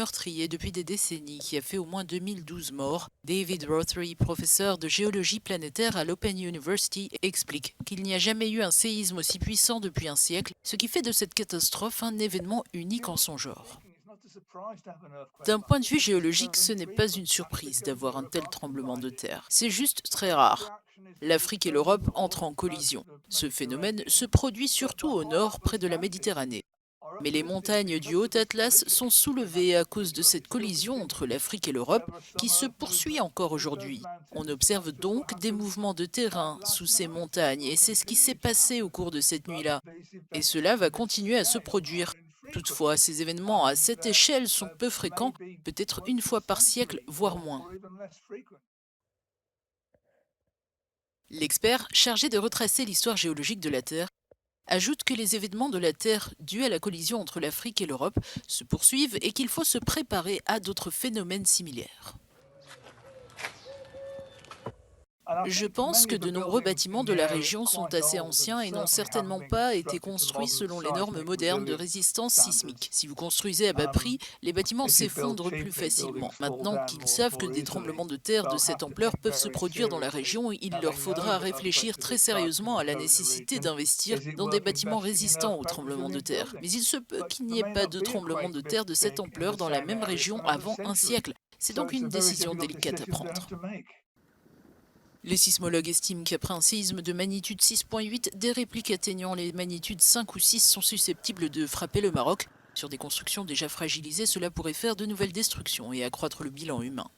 meurtrier depuis des décennies qui a fait au moins 2012 morts. David Rothery, professeur de géologie planétaire à l'Open University, explique qu'il n'y a jamais eu un séisme aussi puissant depuis un siècle, ce qui fait de cette catastrophe un événement unique en son genre. D'un point de vue géologique, ce n'est pas une surprise d'avoir un tel tremblement de terre. C'est juste très rare. L'Afrique et l'Europe entrent en collision. Ce phénomène se produit surtout au nord, près de la Méditerranée. Mais les montagnes du Haut Atlas sont soulevées à cause de cette collision entre l'Afrique et l'Europe qui se poursuit encore aujourd'hui. On observe donc des mouvements de terrain sous ces montagnes et c'est ce qui s'est passé au cours de cette nuit-là. Et cela va continuer à se produire. Toutefois, ces événements à cette échelle sont peu fréquents, peut-être une fois par siècle, voire moins. L'expert, chargé de retracer l'histoire géologique de la Terre, ajoute que les événements de la Terre dus à la collision entre l'Afrique et l'Europe se poursuivent et qu'il faut se préparer à d'autres phénomènes similaires. Je pense que de nombreux bâtiments de la région sont assez anciens et n'ont certainement pas été construits selon les normes modernes de résistance sismique. Si vous construisez à bas prix, les bâtiments s'effondrent plus facilement. Maintenant qu'ils savent que des tremblements de terre de cette ampleur peuvent se produire dans la région, il leur faudra réfléchir très sérieusement à la nécessité d'investir dans des bâtiments résistants aux tremblements de terre. Mais il se peut qu'il n'y ait pas de tremblement de terre de cette ampleur dans la même région avant un siècle. C'est donc une décision délicate à prendre. Les sismologues estiment qu'après un séisme de magnitude 6,8, des répliques atteignant les magnitudes 5 ou 6 sont susceptibles de frapper le Maroc. Sur des constructions déjà fragilisées, cela pourrait faire de nouvelles destructions et accroître le bilan humain.